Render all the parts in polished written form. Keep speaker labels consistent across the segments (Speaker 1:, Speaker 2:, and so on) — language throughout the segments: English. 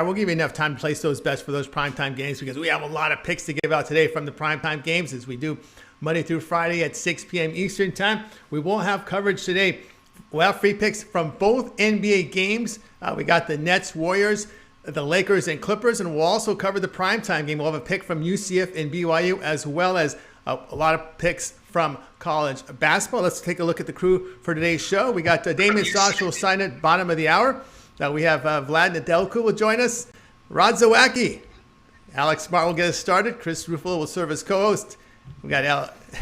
Speaker 1: We'll give you enough time to place those bets for those primetime games because we have a lot of picks to give out today from the primetime games as we do Monday through Friday at 6 p.m. Eastern time. We will have coverage today. We'll have free picks from both NBA games. We got the Nets, Warriors, the Lakers, and Clippers, and we'll also cover the primetime game. We'll have a pick from UCF and BYU as well as a lot of picks from college basketball. Let's take a look at the crew for today's show. We got Damien Sosh will sign at bottom of the hour. We have Vlad Nedelku will join us. Rod Zawacki. Alex Smart will get us started. Chris Ruffalo will serve as co-host. We got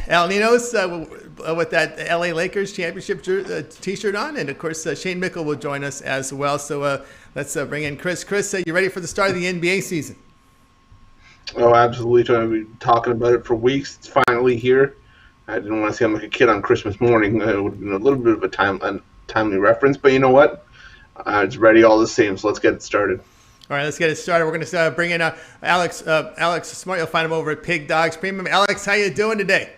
Speaker 1: Al Ninos with that LA Lakers championship t-shirt on. And, of course, Shane Mickle will join us as well. So let's bring in Chris. Chris, you ready for the start of the NBA season?
Speaker 2: Oh, absolutely. I've been talking about it for weeks. It's finally here. I didn't want to sound like a kid on Christmas morning. It would have been a little bit of a timely reference. But you know what? It's ready all the same, so let's get it started. All
Speaker 1: right, let's get it started. We're going to bring in Alex Smart. You'll find him over at Pig Dogs Premium. Alex, how you doing today?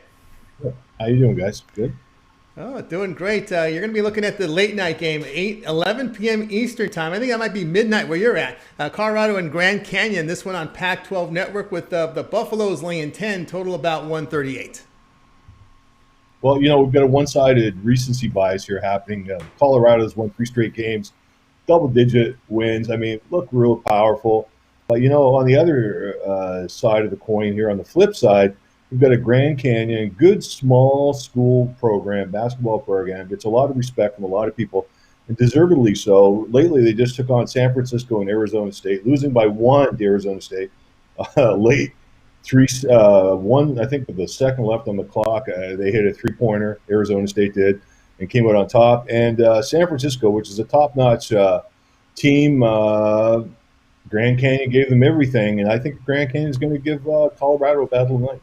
Speaker 3: How you doing, guys? Good.
Speaker 1: Oh, doing great. You're going to be looking at the late night game, 11 p.m. Eastern time. I think that might be midnight where you're at. Colorado and Grand Canyon. This one on Pac-12 Network with the Buffaloes laying 10, total about 138.
Speaker 3: Well, we've got a one-sided recency bias here happening. Colorado's won 3 straight games. Double-digit wins. I mean, look real powerful. But, on the other side of the coin here, on the flip side, we've got a Grand Canyon, good small school program, basketball program. Gets a lot of respect from a lot of people, and deservedly so. Lately, they just took on San Francisco and Arizona State, losing by 1 to Arizona State late. 1, I think, with the second left on the clock. They hit a 3-pointer, Arizona State did, and came out on top. And San Francisco, which is a top-notch team, Grand Canyon gave them everything, and I think Grand Canyon is going to give Colorado a battle tonight.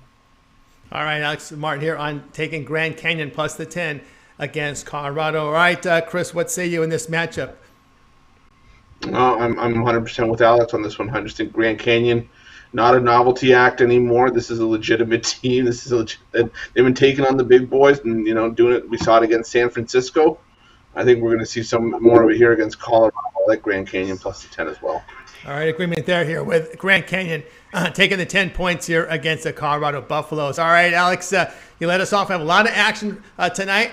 Speaker 1: All right, Alex Martin here on taking Grand Canyon plus the 10 against Colorado. All right, Chris, what say you in this matchup?
Speaker 2: I'm 100% with Alex on this one. I just think Grand Canyon, not a novelty act anymore. This is a legitimate team. They've been taking on the big boys and doing it. We saw it against San Francisco. I think we're going to see some more of it here against Colorado. I like Grand Canyon plus the 10 as well.
Speaker 1: All right, agreement there here with Grand Canyon taking the 10 points here against the Colorado Buffaloes. All right, Alex, you let us off. We have a lot of action tonight.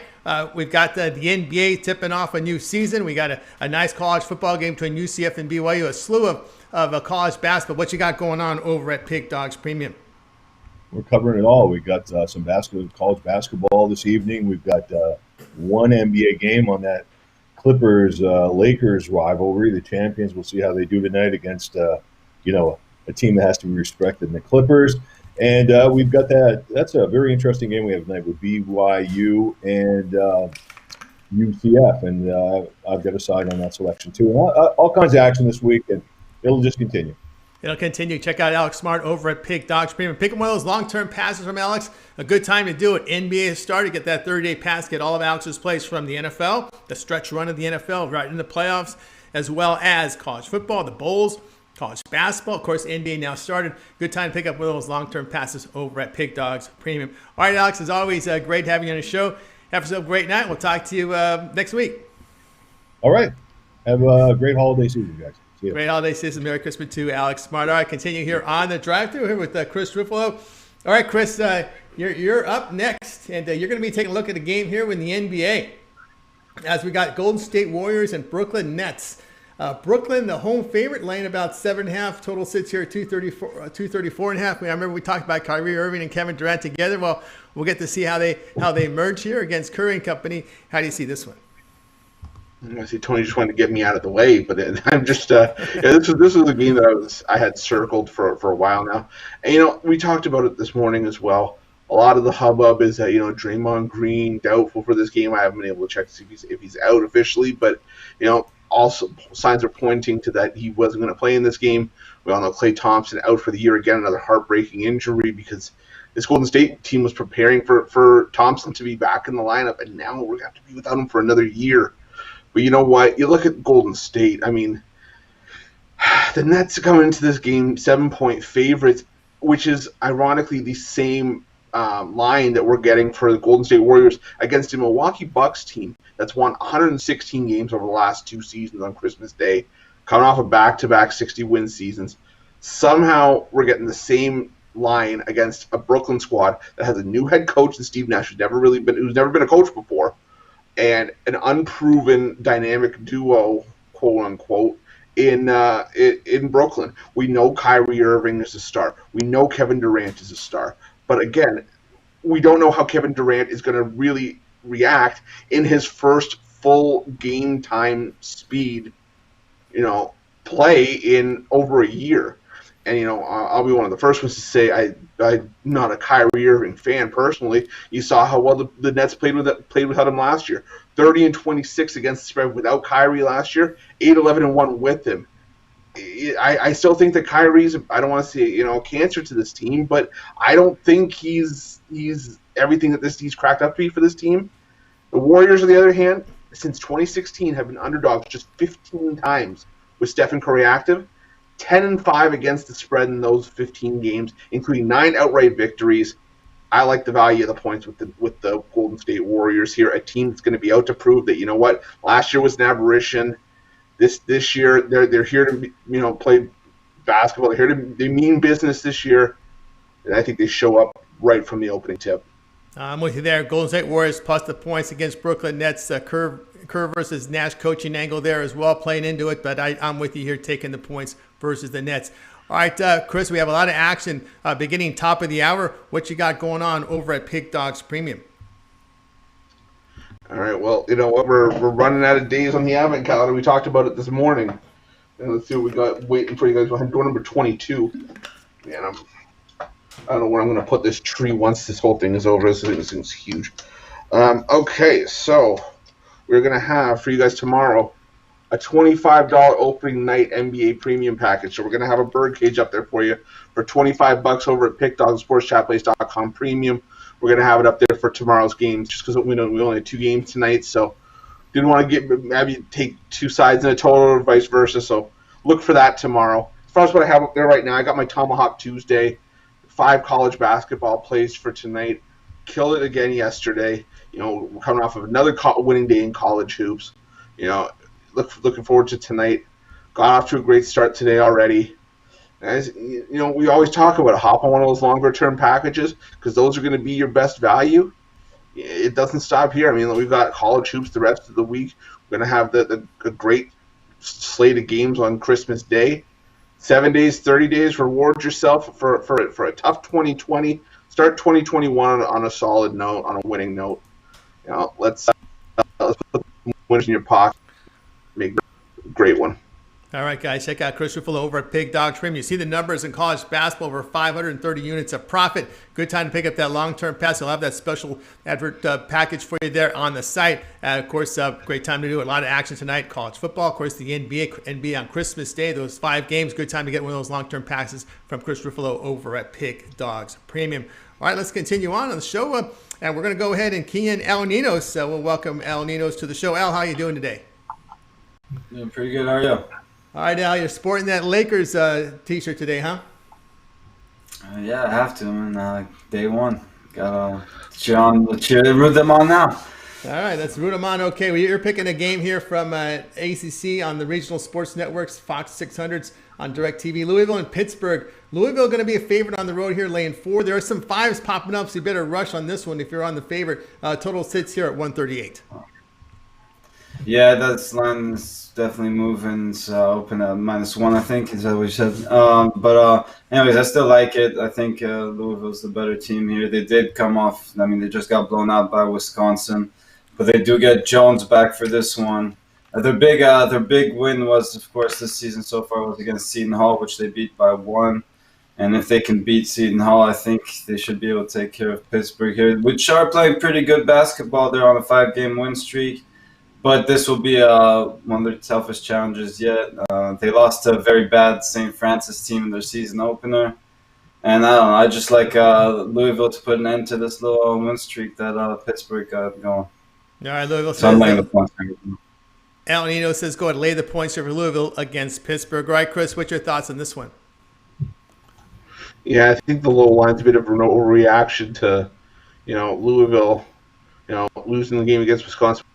Speaker 1: We've got the NBA tipping off a new season. We got a nice college football game between UCF and BYU, a slew of college basketball. What you got going on over at Pig Dogs Premium?
Speaker 3: We're covering it all. We've got some college basketball this evening. We've got one NBA game on that Clippers-Lakers rivalry. The champions, we'll see how they do tonight against, a team that has to be respected in the Clippers. And we've got that. That's a very interesting game we have tonight with BYU and UCF. And I've got a side on that selection, too. And all kinds of action this week, and it'll just continue.
Speaker 1: It'll continue. Check out Alex Smart over at Pig Dogs Premium. Pick up one of those long-term passes from Alex. A good time to do it. NBA has started. Get that 30-day pass. Get all of Alex's plays from the NFL, the stretch run of the NFL, right in the playoffs, as well as college football, the bowls, college basketball. Of course, NBA now started. Good time to pick up one of those long-term passes over at Pig Dogs Premium. All right, Alex, as always, great having you on the show. Have yourself a great night. We'll talk to you next week.
Speaker 3: All right. Have a great holiday season, guys.
Speaker 1: Great holiday season. Merry Christmas to Alex Smart. All right, continue here on the drive-thru here with Chris Ruffalo. All right, Chris, you're up next, and you're going to be taking a look at the game here in the NBA as we got Golden State Warriors and Brooklyn Nets. Brooklyn, the home favorite, laying about 7.5. Total sits here at 234.5. I remember we talked about Kyrie Irving and Kevin Durant together. Well, we'll get to see how they merge here against Curry and company. How do you see this one?
Speaker 2: I see Tony just wanted to get me out of the way, but I'm just this was a game that I had circled for a while now, and we talked about it this morning as well. A lot of the hubbub is that Draymond Green doubtful for this game. I haven't been able to check to see if he's out officially, but also signs are pointing to that he wasn't going to play in this game. We all know Klay Thompson out for the year again, another heartbreaking injury because this Golden State team was preparing for Thompson to be back in the lineup, and now we're going to have to be without him for another year. But you know what? You look at Golden State. I mean, the Nets coming into this game 7-point favorites, which is ironically the same line that we're getting for the Golden State Warriors against a Milwaukee Bucks team that's won 116 games over the last 2 seasons on Christmas Day. coming off of back-to-back 60-win seasons. Somehow we're getting the same line against a Brooklyn squad that has a new head coach in Steve Nash, who's never been a coach before, and an unproven dynamic duo, quote unquote, in Brooklyn. We know Kyrie Irving is a star. We know Kevin Durant is a star. But again, we don't know how Kevin Durant is going to really react in his first full game time speed, play in over a year. And, I'll be one of the first ones to say I'm not a Kyrie Irving fan personally. You saw how well the Nets played without him last year. 30-26 against the spread without Kyrie last year. 8-11-1 with him. I still think that Kyrie's, I don't want to say, cancer to this team, but I don't think he's everything that he's cracked up to be for this team. The Warriors, on the other hand, since 2016 have been underdogs just 15 times with Stephen Curry active. 10-5 against the spread in those 15 games, including 9 outright victories. I like the value of the points with the Golden State Warriors here, a team that's going to be out to prove that, last year was an aberration. This year they're here to play basketball. They mean business this year, and I think they show up right from the opening tip.
Speaker 1: I'm with you there. Golden State Warriors plus the points against Brooklyn Nets. Kerr versus Nash coaching angle there as well, playing into it. But I'm with you here, taking the points versus the Nets. All right, Chris, we have a lot of action beginning top of the hour. What you got going on over at Pig Dogs Premium?
Speaker 2: All right, well, you know what? We're running out of days on the advent calendar. We talked about it this morning. And let's see what we got waiting for you guys. Door number 22. Man, I don't know where I'm going to put this tree once this whole thing is over. This thing's huge. Okay, so we're going to have for you guys tomorrow a $25 opening night NBA premium package. So we're going to have a birdcage up there for you for $25 over at pickdogsportschatplace.com premium. We're going to have it up there for tomorrow's games just because we only had 2 games tonight. So didn't want to maybe take 2 sides in a total or vice versa. So look for that tomorrow. As far as what I have up there right now, I got my Tomahawk Tuesday, 5 college basketball plays for tonight. Killed it again yesterday. Coming off of another winning day in college hoops. Looking forward to tonight. Got off to a great start today already. As we always talk about it. Hop on one of those longer-term packages because those are going to be your best value. It doesn't stop here. I mean, we've got college hoops the rest of the week. We're going to have a great slate of games on Christmas Day. 7 days, 30 days. Reward yourself for a tough 2020. Start 2021 on a solid note, on a winning note. Let's put the winners in your pocket. Make a great one.
Speaker 1: All right, guys, check out Chris Ruffalo over at Pig Dogs Premium. You see the numbers in college basketball, over 530 units of profit. Good time to pick up that long-term pass. You'll have that special advert package for you there on the site. Of course, great time to do it. A lot of action tonight. College football, of course, the NBA on Christmas Day. Those 5 games. Good time to get one of those long-term passes from Chris Ruffalo over at Pig Dogs Premium. All right, let's continue on the show. And we're going to go ahead and key in Al Ninos. So we'll welcome Al Ninos to the show. Al, how are you doing today?
Speaker 4: Doing pretty good. How are you?
Speaker 1: All right, Al, you're sporting that Lakers T-shirt today, huh?
Speaker 4: Yeah, I have to. Man, day one. Got to root them on now.
Speaker 1: All right, let's root them on. Okay, well, you're picking a game here from ACC on the regional sports networks, Fox 600s on DirecTV. Louisville and Pittsburgh. Louisville going to be a favorite on the road here, laying 4. There are some 5s popping up, so you better rush on this one if you're on the favorite. Total sits here at 138.
Speaker 4: Yeah, that line is definitely moving. It's open at -1, I think, is that what you said. Anyways, I still like it. I think Louisville's the better team here. They did come off. I mean, they just got blown out by Wisconsin, but they do get Jones back for this one. Their big win was, of course, this season so far was against Seton Hall, which they beat by 1. And if they can beat Seton Hall, I think they should be able to take care of Pittsburgh here, which are playing pretty good basketball. They're on a 5-game win streak. But this will be one of their toughest challenges yet. They lost to a very bad St. Francis team in their season opener. And I don't know, I just like Louisville to put an end to this little win streak that Pittsburgh got going.
Speaker 1: All right, Louisville
Speaker 4: so I'm laying the points.
Speaker 1: Al Nino says go ahead and lay the points over Louisville against Pittsburgh. All right, Chris, what's your thoughts on this one?
Speaker 2: Yeah, I think the low line's a bit of an overreaction to, Louisville, losing the game against Wisconsin.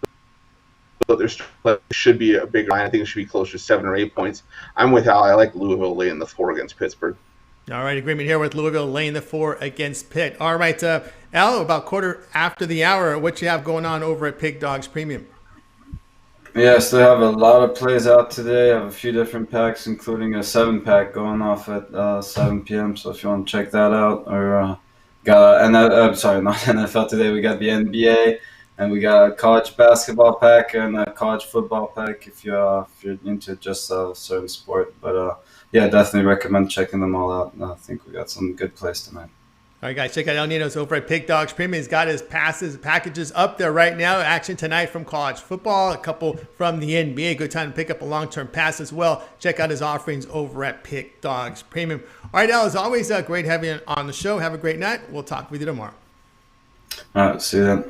Speaker 2: but there's should be a bigger line. I think it should be closer to 7 or 8 points. I'm with Al. I like Louisville laying the 4 against Pittsburgh.
Speaker 1: All right, agreement here with Louisville laying the 4 against Pitt. All right, Al, about quarter after the hour, what you have going on over at Pig Dogs Premium?
Speaker 4: Yeah, still have a lot of plays out today. I have a few different packs, including a 7-pack going off at 7 p.m. So if you want to check that out, or I'm sorry, not NFL today. We got the NBA, and we got a college basketball pack and a college football pack if you're into just a certain sport. But yeah, definitely recommend checking them all out. I think we got some good plays tonight.
Speaker 1: All right, guys, check out El Nino's over at Pig Dogs Premium. He's got his packages up there right now. Action tonight from college football, a couple from the NBA. Good time to pick up a long-term pass as well. Check out his offerings over at Pig Dogs Premium. All right, Al, as always, great having you on the show. Have a great night. We'll talk with you tomorrow.
Speaker 4: All right, see you then.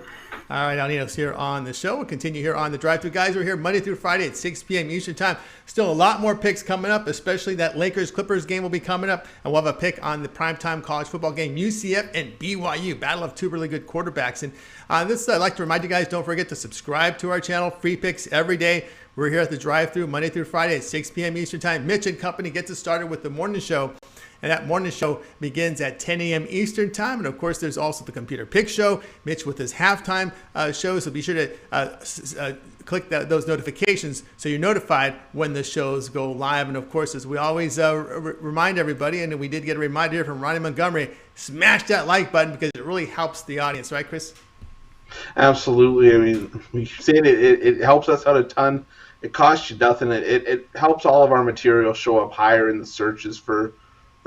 Speaker 1: All right, El Nino's here on the show. We'll continue here on the drive-thru. Guys, we're here Monday through Friday at 6 p.m. Eastern Time. Still a lot more picks coming up, especially that Lakers-Clippers game will be coming up. And we'll have a pick on the primetime college football game, UCF and BYU. Battle of 2 really good quarterbacks. And I'd like to remind you guys, don't forget to subscribe to our channel. Free picks every day. We're here at the drive-thru Monday through Friday at 6 p.m. Eastern Time. Mitch and company gets us started with the morning show. And that morning show begins at 10 a.m. Eastern Time. And, of course, there's also the Computer Pick Show. Mitch with his halftime show. So be sure to click those notifications so you're notified when the shows go live. And, of course, as we always remind everybody, and we did get a reminder here from Ronnie Montgomery, smash that like button because it really helps the audience. Right, Chris?
Speaker 2: Absolutely. I mean, we keep saying it helps us out a ton. It costs you nothing. It helps all of our material show up higher in the searches for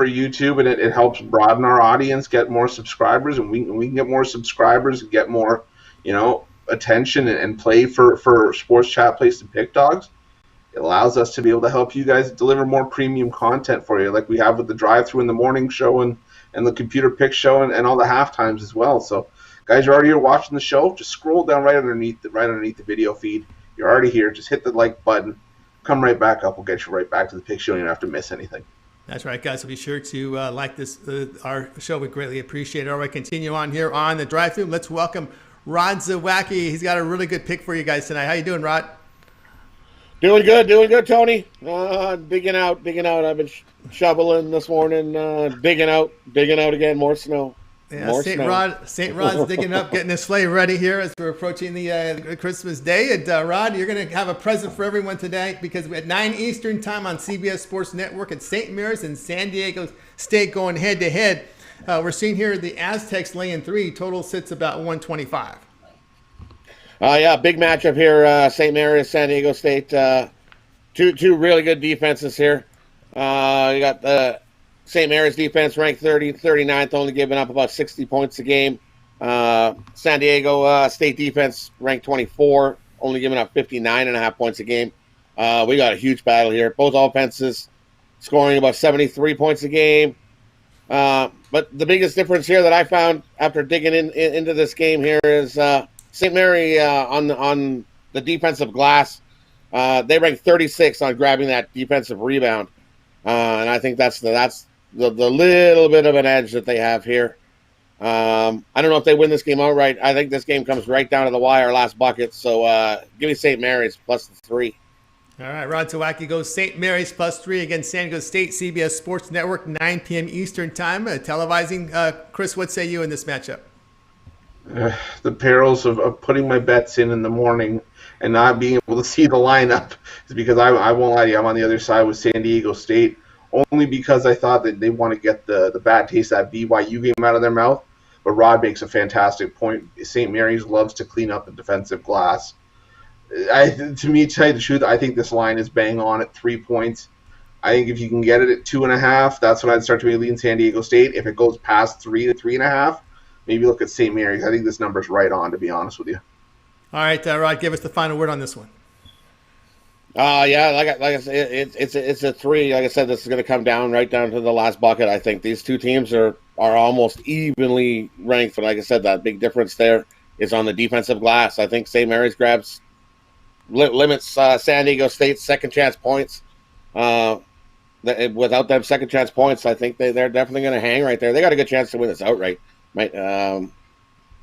Speaker 2: YouTube, and it helps broaden our audience, get more subscribers, and we can get more subscribers and get more, attention and play for Sports Chat Place and Pick Dogs. It allows us to be able to help you guys deliver more premium content for you, like we have with the drive-thru in the morning show and the Computer Pick Show and all the half times as well. So, guys, you're already here watching the show. Just scroll down right underneath the video feed. You're already here. Just hit the like button. Come right back up. We'll get you right back to the pick show. You don't have to miss anything.
Speaker 1: That's right, guys. So be sure to like this our show. We greatly appreciate it. All right, continue on here on the drive-thru. Let's welcome Rod Zawacki. He's got a really good pick for you guys tonight. How you doing, Rod?
Speaker 5: Doing good, Tony. Digging out. I've been shoveling this morning. Digging out again. More snow.
Speaker 1: Yeah, St. Rod's digging up, getting his sleigh ready here as we're approaching the Christmas day. And Rod, you're going to have a present for everyone today because we at 9 Eastern Time on CBS Sports Network at St. Mary's and San Diego State going head-to-head. We're seeing here the Aztecs laying 3. Total sits about 125.
Speaker 5: Yeah, big matchup here. St. Mary's, San Diego State. Two really good defenses here. You got the St. Mary's defense ranked 39th, only giving up about 60 points a game. San Diego State defense ranked 24, only giving up 59.5 points a game. We got a huge battle here. Both offenses scoring about 73 points a game. But the biggest difference here that I found after digging into this game here is St. Mary on the defensive glass. They ranked 36 on grabbing that defensive rebound. And I think that's the little bit of an edge that they have here. I don't know if they win this game outright. I think this game comes right down to the wire, last bucket. So give me St. Mary's plus the 3.
Speaker 1: All right, Rod Zawacki goes St. Mary's plus 3 against San Diego State, CBS Sports Network, 9 p.m. Eastern Time. Televising. Chris, what say you in this matchup?
Speaker 2: The perils of putting my bets in the morning and not being able to see the lineup is because I won't lie to you, I'm on the other side with San Diego State. Only because I thought that they want to get the bad taste of that BYU game out of their mouth. But Rod makes a fantastic point. St. Mary's loves to clean up the defensive glass. To tell you the truth, I think this line is bang on at 3 points. I think if you can get it at 2.5, that's when I'd start to lean San Diego State. If it goes past 3 to 3.5, maybe look at St. Mary's. I think this number's right on, to be honest with you.
Speaker 1: All right, Rod, give us the final word on this one.
Speaker 5: Yeah, like I said, it's a 3. Like I said, this is going to come right down to the last bucket. I think these two teams are almost evenly ranked. But like I said, that big difference there is on the defensive glass. I think St. Mary's limits San Diego State's second chance points. Without them second chance points, I think they're definitely going to hang right there. They got a good chance to win this outright. So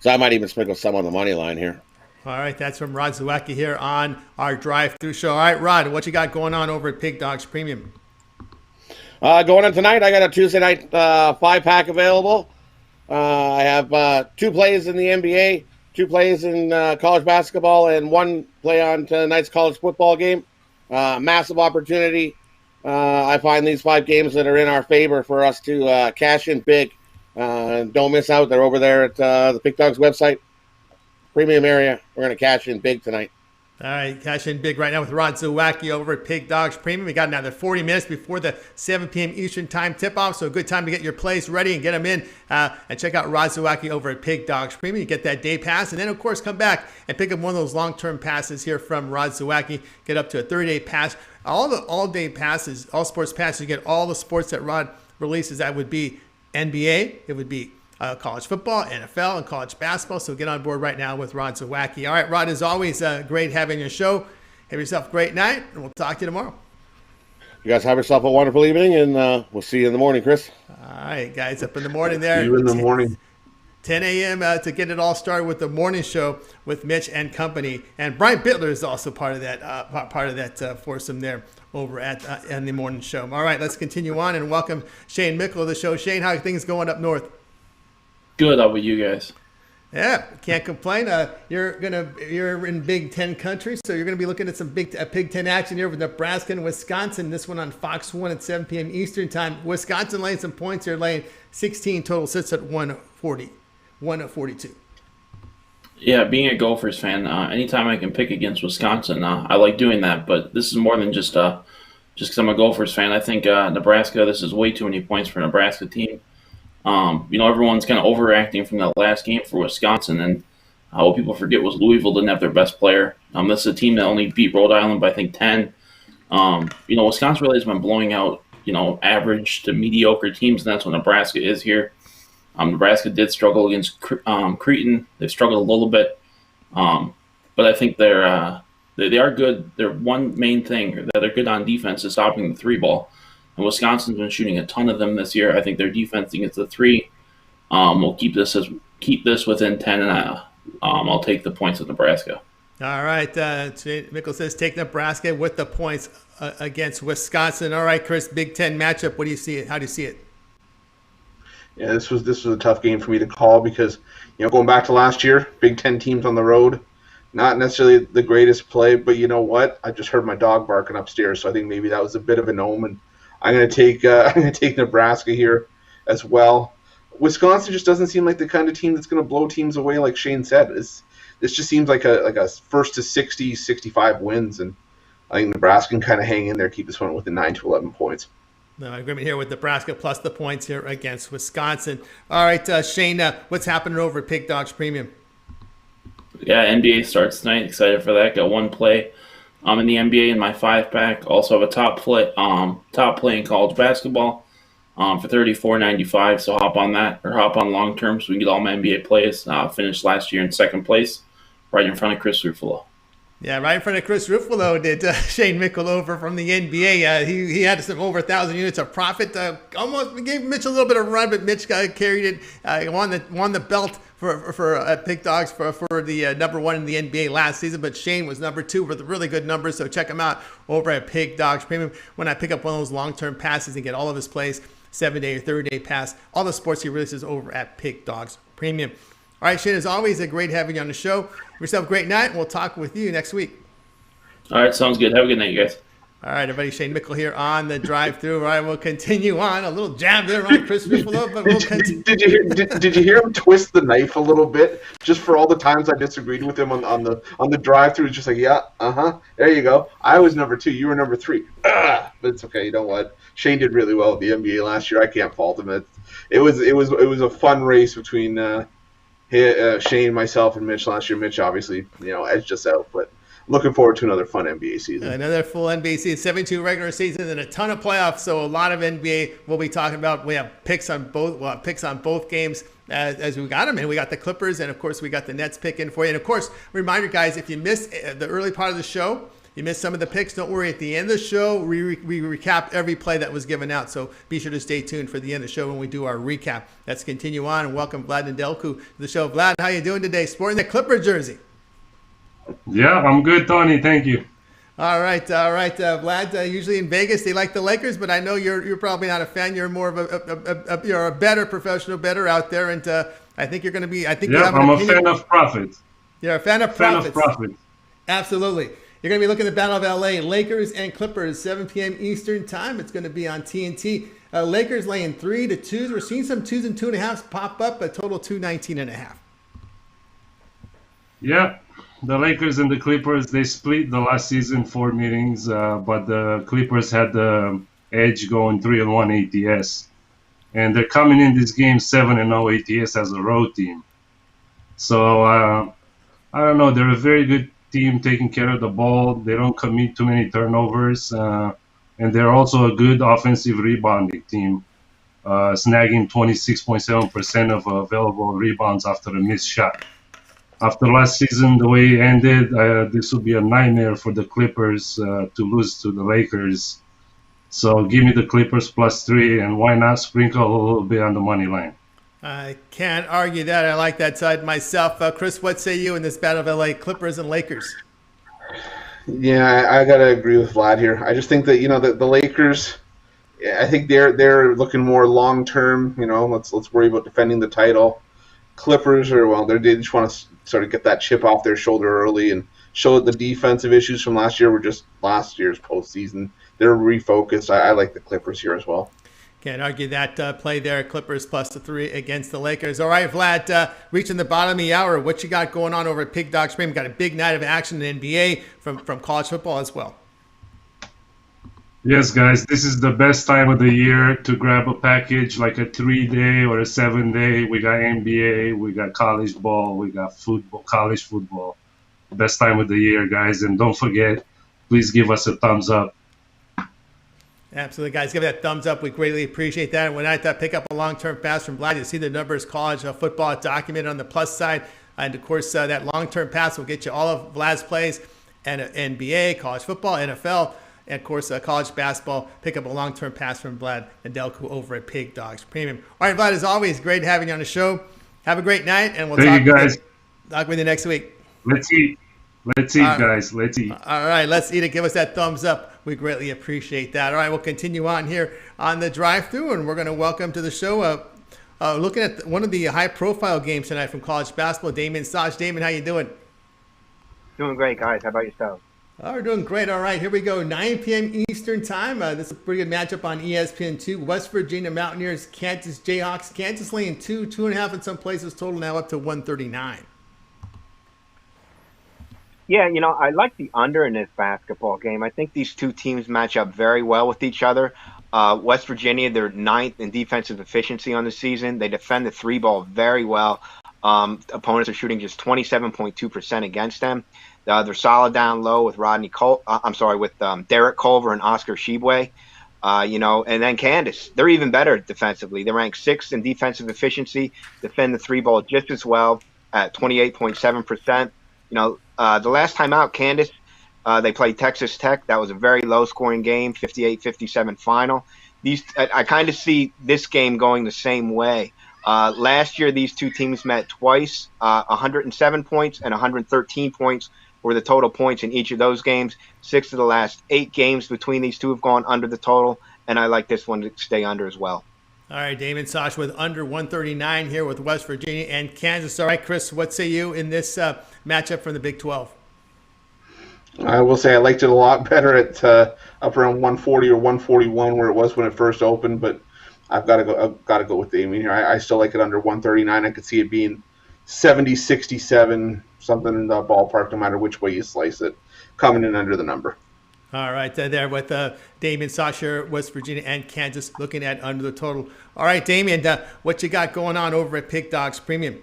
Speaker 5: I might even sprinkle some on the money line here.
Speaker 1: All right, that's from Rod Zawacki here on our drive-through show. All right, Rod, what you got going on over at Pig Dogs Premium?
Speaker 5: Going on tonight, I got a Tuesday night 5-pack available. I have 2 plays in the NBA, 2 plays in college basketball, and 1 play on tonight's college football game. Massive opportunity. I find these 5 games that are in our favor for us to cash in big. Don't miss out. They're over there at the Pig Dogs website, premium area. We're going to cash in big tonight.
Speaker 1: All right, cash in big right now with Rod Zawacki over at Pig Dogs Premium. We got another 40 minutes before the 7 p.m. Eastern time tip-off, so a good time to get your plays ready and get them in. And check out Rod Zawacki over at Pig Dogs Premium. You get that day pass, and then, of course, come back and pick up one of those long-term passes here from Rod Zawacki. Get up to a 30-day pass. All the all-day passes, all sports passes, you get all the sports that Rod releases. That would be NBA. It would be college football, NFL, and college basketball. So get on board right now with Rod Zawacki. All right, Rod, as always, great having your show. Have yourself a great night, and we'll talk to you tomorrow.
Speaker 5: You guys have yourself a wonderful evening, and we'll see you in the morning, Chris.
Speaker 1: All right, guys, up in the morning there.
Speaker 2: See you in the morning.
Speaker 1: 10 a.m. To get it all started with the morning show with Mitch and company. And Brian Bittler is also part of that foursome there over at in the morning show. All right, let's continue on and welcome Shane Mickle to the show. Shane, how are things going up north?
Speaker 6: Good. How about you guys?
Speaker 1: Yeah, can't complain. You're in Big Ten country, so you're gonna be looking at some Big Ten action here with Nebraska and Wisconsin. This one on Fox 1 at 7 p.m. Eastern time. Wisconsin laying some points here, laying 16 total, sits at 142.
Speaker 6: Yeah, being a Gophers fan, anytime I can pick against Wisconsin, I like doing that. But this is more than just because I'm a Gophers fan. I think Nebraska. This is way too many points for a Nebraska team. Everyone's kind of overreacting from that last game for Wisconsin, and what people forget was Louisville didn't have their best player. This is a team that only beat Rhode Island by, I think, 10. Wisconsin really has been blowing out, average to mediocre teams, and that's what Nebraska is here. Nebraska did struggle against Creighton. They've struggled a little bit, but I think they are good. Their one main thing that they're good on defense is stopping the 3-ball. And Wisconsin's been shooting a ton of them this year. I think their defense against the 3 will keep this within 10, and I'll take the points of Nebraska.
Speaker 1: All right, Mickle says take Nebraska with the points against Wisconsin. All right, Chris, Big Ten matchup. What do you see? How do you see it?
Speaker 2: Yeah, this was a tough game for me to call because going back to last year, Big Ten teams on the road, not necessarily the greatest play. But you know what? I just heard my dog barking upstairs, so I think maybe that was a bit of an omen. I'm going to take Nebraska here as well. Wisconsin just doesn't seem like the kind of team that's going to blow teams away, like Shane said. This just seems like a first to 60, 65 wins, and I think Nebraska can kind of hang in there, keep this one within 9 to 11 points.
Speaker 1: No agreement here with Nebraska plus the points here against Wisconsin. All right, Shane, what's happening over at Pig Dogs Premium?
Speaker 6: Yeah, NBA starts tonight. Excited for that. Got one play in the NBA in my 5-pack. Also have a top play in college basketball for $34.95. So hop on that, or hop on long term so we can get all my NBA plays. Finished last year in second place, right in front of Chris Ruffalo.
Speaker 1: Yeah, right in front of Chris Ruffalo did Shane Mickle over from the NBA. He had some over 1,000 units of profit. Almost gave Mitch a little bit of a run, but Mitch carried it. Won the belt for Pig Dogs for the number 1 in the NBA last season. But Shane was number 2 with really good numbers. So check him out over at Pig Dogs Premium. When I pick up one of those long-term passes and get all of his plays, 7-day or 30-day pass, all the sports he releases over at Pig Dogs Premium. All right, Shane, as always, great having you on the show. Have yourself a great night, and we'll talk with you next week.
Speaker 6: All right, sounds good. Have a good night, you guys.
Speaker 1: All right, everybody, Shane Mickle here on the drive-through. All right, we'll continue on. A little jab there on Chris Ruffalo, but we'll continue.
Speaker 2: Did you hear him twist the knife a little bit? Just for all the times I disagreed with him on the drive-through, it's just like, yeah, there you go. I was number 2, you were number 3. But it's okay. You know what? Shane did really well with the NBA last year. I can't fault him. It was a fun race between Shane, myself, and Mitch last year. Mitch obviously edged us out, but looking forward to another fun NBA season.
Speaker 1: Another full NBA season, 72 regular season, and a ton of playoffs. So a lot of NBA we'll be talking about. We have picks on both games as we got them, and we got the Clippers, and of course we got the Nets pick in for you. And of course, reminder, guys, if you missed the early part of the show, you missed some of the picks, don't worry. At the end of the show, we recap every play that was given out. So be sure to stay tuned for the end of the show when we do our recap. Let's continue on and welcome Vlad Nedelku to the show. Vlad, how you doing today? Sporting the Clipper jersey.
Speaker 7: Yeah, I'm good, Tony. Thank you.
Speaker 1: All right. Vlad, usually in Vegas, they like the Lakers, but I know you're probably not a fan. You're more of you're a better professional, better out there. And I think you're going to be, I think you
Speaker 7: Yeah,
Speaker 1: have an
Speaker 7: I'm a
Speaker 1: opinion.
Speaker 7: fan of profits.
Speaker 1: You're a fan of
Speaker 7: Fan
Speaker 1: profits.
Speaker 7: of profits.
Speaker 1: Absolutely. You're going to be looking at the Battle of LA, Lakers and Clippers, 7 p.m. Eastern time. It's going to be on TNT. Lakers laying 3 to 2s. We're seeing some 2s and 2.5s pop up, a total 219.5.
Speaker 7: Yeah, the Lakers and the Clippers, they split the last season 4 meetings, but the Clippers had the edge going 3-1 ATS. And they're coming in this game 7-0 ATS as a road team. So, I don't know. They're a very good team taking care of the ball. They don't commit too many turnovers. And they're also a good offensive rebounding team, snagging 26.7% of available rebounds after a missed shot. After last season, the way it ended, this would be a nightmare for the Clippers to lose to the Lakers. So give me the Clippers +3, and why not sprinkle a little bit on the money line?
Speaker 1: I can't argue that. I like that side myself. Chris, what say you in this Battle of LA, Clippers and Lakers?
Speaker 2: Yeah, I gotta agree with Vlad here. I just think that the Lakers, I think they're looking more long term. Let's worry about defending the title. Clippers they just want to sort of get that chip off their shoulder early and show that the defensive issues from last year were just last year's postseason. They're refocused. I like the Clippers here as well.
Speaker 1: Can't argue that play there. Clippers +3 against the Lakers. All right, Vlad, reaching the bottom of the hour. What you got going on over at Pig Dog Stream? Got a big night of action in the NBA from college football as well.
Speaker 7: Yes, guys, this is the best time of the year to grab a package like a 3-day or a 7-day. We got NBA, we got college ball, we got football, college football. Best time of the year, guys. And don't forget, please give us a thumbs up.
Speaker 1: Absolutely, guys. Give that thumbs up. We greatly appreciate that. And when I pick up a long-term pass from Vlad, you see the numbers, college football documented on the plus side. And, of course, that long-term pass will get you all of Vlad's plays and NBA, college football, NFL, and, of course, college basketball. Pick up a long-term pass from Vlad and Delco over at Pig Dogs Premium. All right, Vlad, as always, great having you on the show. Have a great night, and we'll talk with you next week.
Speaker 7: Let's eat. Let's eat, guys. Let's eat.
Speaker 1: All right, let's eat it. Give us that thumbs up. We greatly appreciate that. All right, we'll continue on here on the drive-thru, and we're going to welcome to the show looking at one of the high-profile games tonight from college basketball, Damien Saj. Damien, how you doing?
Speaker 8: Doing great, guys. How about yourself?
Speaker 1: Oh, we're doing great. All right, here we go. 9 p.m. Eastern time. This is a pretty good matchup on ESPN2. West Virginia Mountaineers, Kansas Jayhawks. Kansas laying 2.5 in some places, total now up to 139.
Speaker 8: Yeah, I like the under in this basketball game. I think these two teams match up very well with each other. West Virginia, they're 9th in defensive efficiency on the season. They defend the 3-ball very well. Opponents are shooting just 27.2% against them. They're solid down low with Derek Culver and Oscar Tshiebwe. And then Kansas, they're even better defensively. They rank 6th in defensive efficiency, defend the 3-ball just as well at 28.7%. The last time out, Kansas, they played Texas Tech. That was a very low-scoring game, 58-57 final. I kind of see this game going the same way. Last year, these two teams met twice. 107 points and 113 points were the total points in each of those games. 6 of the last 8 games between these two have gone under the total, and I like this one to stay under as well.
Speaker 1: All right, Damon Sash with under 139 here with West Virginia and Kansas. All right, Chris, what say you in this matchup from the Big 12?
Speaker 2: I will say I liked it a lot better at up around 140 or 141 where it was when it first opened, but I've got to go with Damien here. I still like it under 139. I could see it being 70, 67, something in the ballpark, no matter which way you slice it, coming in under the number.
Speaker 1: All right, there with Damien Sasha, West Virginia, and Kansas looking at under the total. All right, Damien, what you got going on over at Pig Dogs Premium?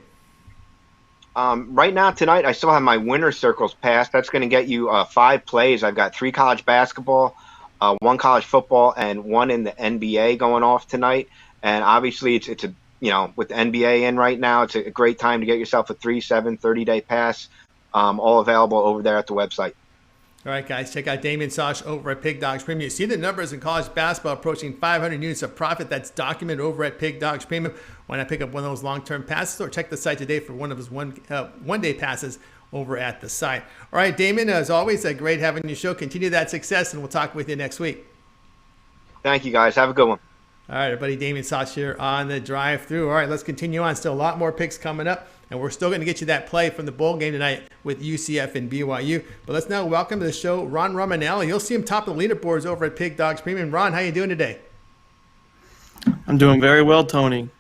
Speaker 8: Right now, tonight, I still have my winner circles passed. That's going to get you 5 plays. I've got 3 college basketball, 1 college football, and 1 in the NBA going off tonight. And obviously, it's a with the NBA in right now, it's a great time to get yourself a 3-7 30-day pass, all available over there at the website.
Speaker 1: All right, guys, check out Damien Sosh over at Pig Dogs Premium. You see the numbers in college basketball approaching 500 units of profit. That's documented over at Pig Dogs Premium. Why not pick up one of those long-term passes or check the site today for one of his one-day passes, over at the site. All right, Damon, as always, great having you show. Continue that success, and we'll talk with you next week.
Speaker 8: Thank you, guys. Have a good one.
Speaker 1: All right, everybody, Damien Sauch here on the drive-through. All right, let's continue on. Still a lot more picks coming up, and we're still going to get you that play from the bowl game tonight with UCF and BYU. But let's now welcome to the show Ron Romanelli. You'll see him top the leaderboards over at Pig Dogs Premium. Ron, how you doing today?
Speaker 9: I'm doing very well, Tony.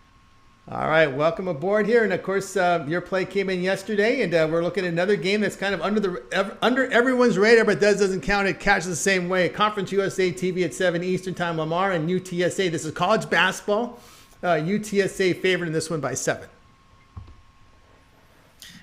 Speaker 1: All right, welcome aboard here. And, of course, your play came in yesterday, and we're looking at another game that's kind of under everyone's radar, but doesn't count. It catches the same way. Conference USA TV at 7 Eastern Time, Lamar and UTSA. This is college basketball. UTSA favored in this one by 7.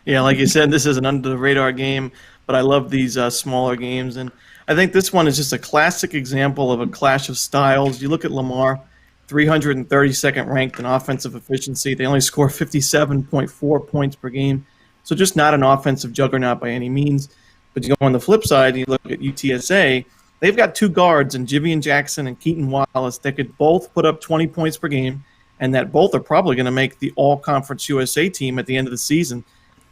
Speaker 9: Yeah, like you said, this is an under-the-radar game, but I love these smaller games. And I think this one is just a classic example of a clash of styles. You look at Lamar, 332nd ranked in offensive efficiency. They only score 57.4 points per game, so just not an offensive juggernaut by any means. But you go on the flip side, you look at UTSA, they've got 2 guards in Jivian Jackson and Keaton Wallace that could both put up 20 points per game, and that both are probably going to make the All-Conference USA team at the end of the season.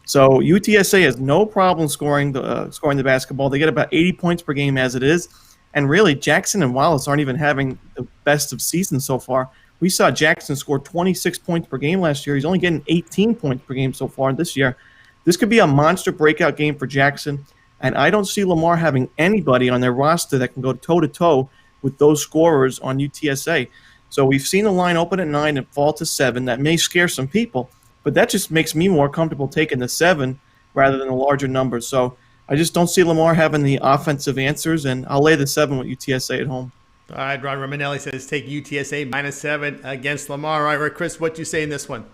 Speaker 9: So UTSA has no problem scoring the basketball. They get about 80 points per game as it is. And really, Jackson and Wallace aren't even having the best of seasons so far. We saw Jackson score 26 points per game last year. He's only getting 18 points per game so far this year. This could be a monster breakout game for Jackson, and I don't see Lamar having anybody on their roster that can go toe-to-toe with those scorers on UTSA. So we've seen the line open at 9 and fall to 7. That may scare some people, but that just makes me more comfortable taking the 7 rather than the larger numbers. So I just don't see Lamar having the offensive answers, and I'll lay the 7 with UTSA at home.
Speaker 1: All right, Ron Romanelli says take UTSA -7 against Lamar. All right, Chris, what do you say in this one?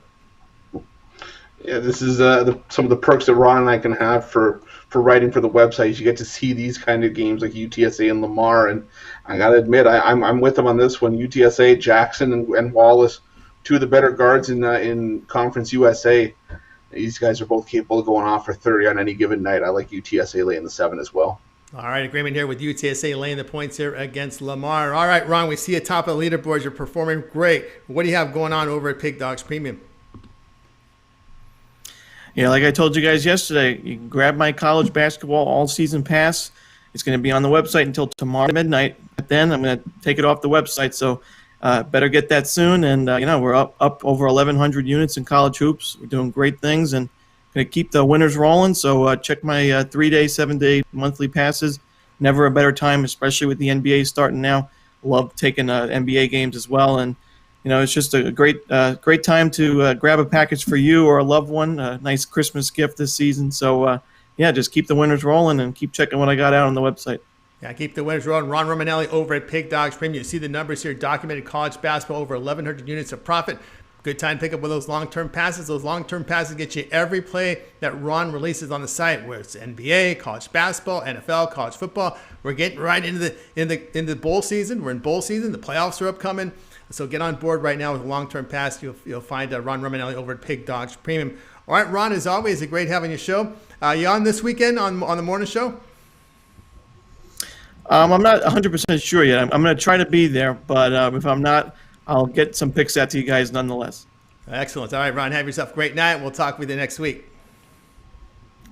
Speaker 2: Yeah, this is some of the perks that Ron and I can have for writing for the website. You get to see these kind of games like UTSA and Lamar, and I got to admit, I'm with them on this one. UTSA, Jackson, and Wallace, 2 of the better guards in Conference USA. These guys are both capable of going off for 30 on any given night. I like UTSA laying the 7 as well.
Speaker 1: All right, agreement here with UTSA laying the points here against Lamar. All right, Ron, we see you top of the leaderboards. You're performing great. What do you have going on over at Pig Dogs Premium?
Speaker 9: Yeah, like I told you guys yesterday, you can grab my college basketball all-season pass. It's going to be on the website until tomorrow midnight. But then I'm going to take it off the website, so better get that soon. And, we're up over 1,100 units in college hoops. We're doing great things and going to keep the winners rolling. So check my 3-day, 7-day monthly passes. Never a better time, especially with the NBA starting now. Love taking NBA games as well. And, it's just a great time to grab a package for you or a loved one, a nice Christmas gift this season. So, just keep the winners rolling and keep checking what I got out on the website.
Speaker 1: Yeah, keep the winners rolling. Ron Romanelli over at Pig Dogs Premium. You see the numbers here, documented college basketball, over 1,100 units of profit. Good time to pick up with those long-term passes. Those long-term passes get you every play that Ron releases on the site, where it's NBA, college basketball, NFL, college football. We're getting right into the bowl season. We're in bowl season. The playoffs are upcoming. So get on board right now with a long-term pass. You'll find Ron Romanelli over at Pig Dogs Premium. All right, Ron, as always, a great having you show. You on this weekend on the morning show?
Speaker 9: I'm not 100% sure yet. I'm going to try to be there, but if I'm not, I'll get some picks out to you guys nonetheless.
Speaker 1: Excellent. All right, Ron, have yourself a great night. We'll talk with you next week.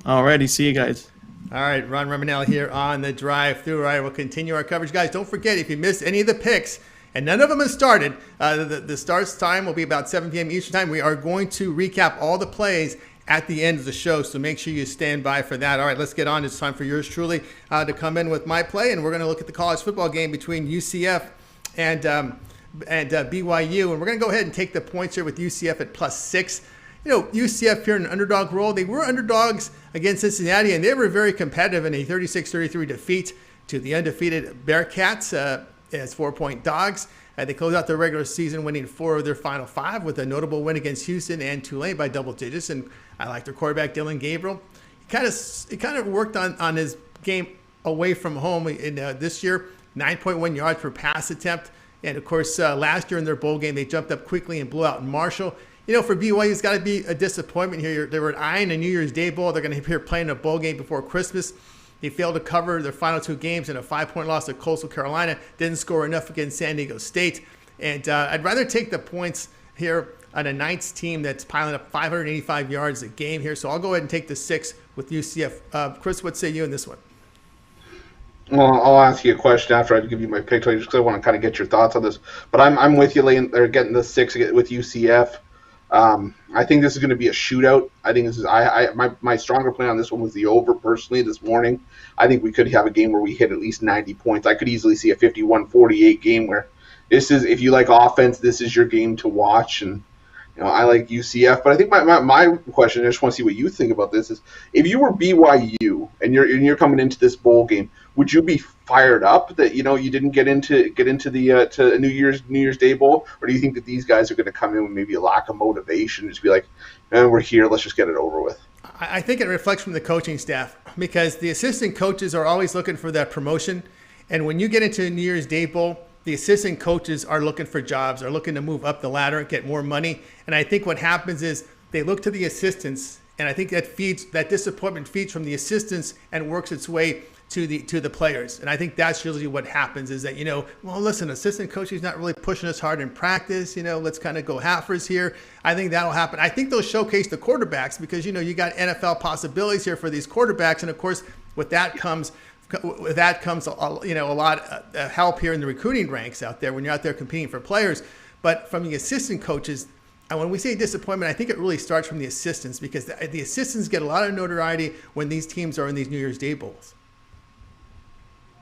Speaker 9: All righty. See you guys.
Speaker 1: All right, Ron Romanelli here on the drive-through. All right, we'll continue our coverage. Guys, don't forget, if you missed any of the picks, and none of them have started, the start time will be about 7 p.m. Eastern time. We are going to recap all the plays at the end of the show, so make sure you stand by for that. All right, let's get on. It's time for yours truly to come in with my play, and we're going to look at the college football game between UCF and BYU, and we're going to go ahead and take the points here with UCF at +6. UCF here in an underdog role. They were underdogs against Cincinnati, and they were very competitive in a 36-33 defeat to the undefeated Bearcats as 4-point dogs. They closed out their regular season winning 4 of their final 5 with a notable win against Houston and Tulane by double digits. And I like their quarterback, Dylan Gabriel. He kind of worked on his game away from home in this year, 9.1 yards per pass attempt. And, of course, last year in their bowl game, they jumped up quickly and blew out Marshall. For BYU, it's got to be a disappointment here. They were eyeing a New Year's Day bowl. They're going to be here playing a bowl game before Christmas. They failed to cover their final 2 games in a 5-point loss to Coastal Carolina. Didn't score enough against San Diego State. And I'd rather take the points here on a Knights team that's piling up 585 yards a game here. So I'll go ahead and take the 6 with UCF. Chris, what say you in this one?
Speaker 2: Well, I'll ask you a question after I give you my pick, just because I want to kind of get your thoughts on this. But I'm with you, Lane. They're getting the 6 with UCF. I think this is going to be a shootout. I think this is my stronger play on this one was the over personally this morning. I think we could have a game where we hit at least 90 points. I could easily see a 51-48 game where this is, if you like offense, this is your game to watch. And I like UCF, but I think my question, I just want to see what you think about this, is if you were BYU and you're coming into this bowl game, would you be fired up that you didn't get into the to a New Year's Day bowl, or do you think that these guys are going to come in with maybe a lack of motivation, just be like, we're here, let's just get it over with?
Speaker 1: I think it reflects from the coaching staff, because the assistant coaches are always looking for that promotion, and when you get into a New Year's Day bowl, the assistant coaches are looking for jobs, are looking to move up the ladder, get more money. And I think what happens is they look to the assistants, and I think that disappointment feeds from the assistants and works its way to the players. And I think that's usually what happens, is that, well, listen, assistant coach, he's not really pushing us hard in practice. Let's kind of go halfers here. I think that'll happen. I think they'll showcase the quarterbacks, because, you got NFL possibilities here for these quarterbacks. And of course, with that comes a lot of help here in the recruiting ranks out there when you're out there competing for players. But from the assistant coaches, and when we say disappointment, I think it really starts from the assistants, because the assistants get a lot of notoriety when these teams are in these New Year's Day bowls.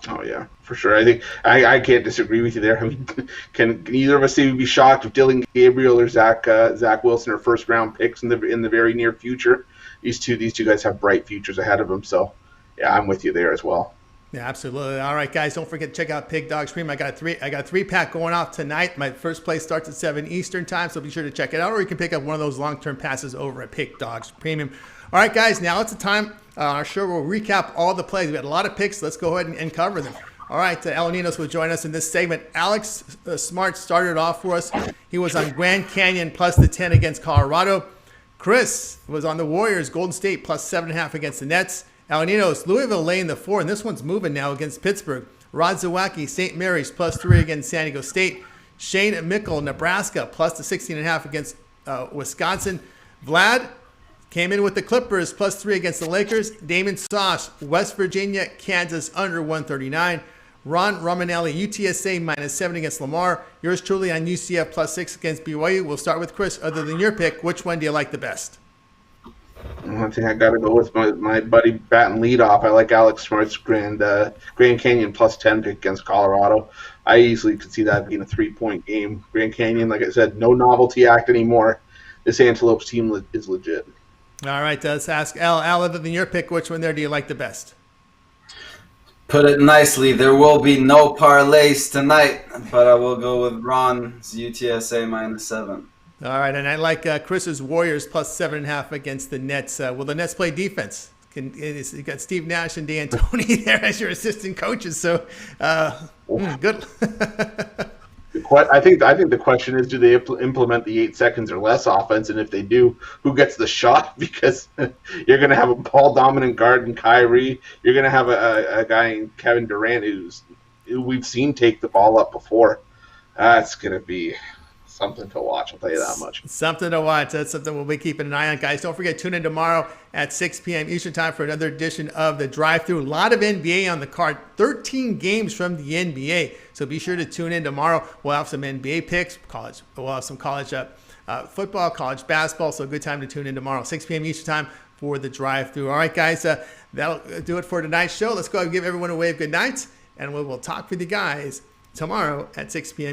Speaker 2: Oh yeah, for sure. I think I can't disagree with you there. I mean, can either of us say we'd be shocked if Dylan Gabriel or Zach Wilson are first round picks in the very near future? These two guys have bright futures ahead of them. So yeah, I'm with you there as well.
Speaker 1: Yeah, absolutely. All right, guys, don't forget to check out Pig Dog Stream. I got a 3-pack going off tonight. My first place starts at 7 Eastern time, so be sure to check it out, or you can pick up one of those long-term passes over at Pig Dogs Premium. All right, guys, now it's the time our show will recap all the plays. We had a lot of picks. Let's go ahead and cover them. All right, El Ninos will join us in this segment. Alex Smart started off for us. He was on Grand Canyon plus the 10 against Colorado. Chris was on the Warriors, Golden State plus 7.5 against the Nets. El Ninos, Louisville laying the 4, and this one's moving now against Pittsburgh. Rod Zawacki, St. Mary's plus 3 against San Diego State. Shane Mickle, Nebraska plus the 16.5 against Wisconsin. Vlad came in with the Clippers plus 3 against the Lakers. Damon Sauce, West Virginia, Kansas under 139. Ron Romanelli, UTSA minus 7 against Lamar. Yours truly on UCF plus 6 against BYU. We'll start with Chris. Other than your pick, which one do you like the best?
Speaker 2: I think I got to go with my buddy batting leadoff. I like Alex Smart's Grand Canyon plus 10 pick against Colorado. I easily could see that being a 3-point game. Grand Canyon, like I said, no novelty act anymore. This Antelopes team is legit.
Speaker 1: All right, let's ask Al. Al, other than your pick, which one there do you like the best?
Speaker 4: Put it nicely, there will be no parlays tonight, but I will go with Ron's UTSA minus 7.
Speaker 1: All right, and I like Chris's Warriors plus 7.5 against the Nets. Will the Nets play defense? You got Steve Nash and D'Antoni there as your assistant coaches, so good.
Speaker 2: I think the question is, do they implement the 8 seconds or less offense? And if they do, who gets the shot? Because you're going to have a ball-dominant guard in Kyrie. You're going to have a guy in Kevin Durant who we've seen take the ball up before. That's going to be something to watch, I'll tell you that much.
Speaker 1: Something to watch. That's something we'll be keeping an eye on, guys. Don't forget, tune in tomorrow at 6 p.m. Eastern time for another edition of The Drive-Thru. A lot of NBA on the card. 13 games from the NBA. So be sure to tune in tomorrow. We'll have some NBA picks, we'll have some college football, college basketball. So a good time to tune in tomorrow, 6 p.m. Eastern time for The Drive-Thru. All right, guys, that'll do it for tonight's show. Let's go ahead and give everyone a wave good night, and we will talk with you guys tomorrow at 6 p.m.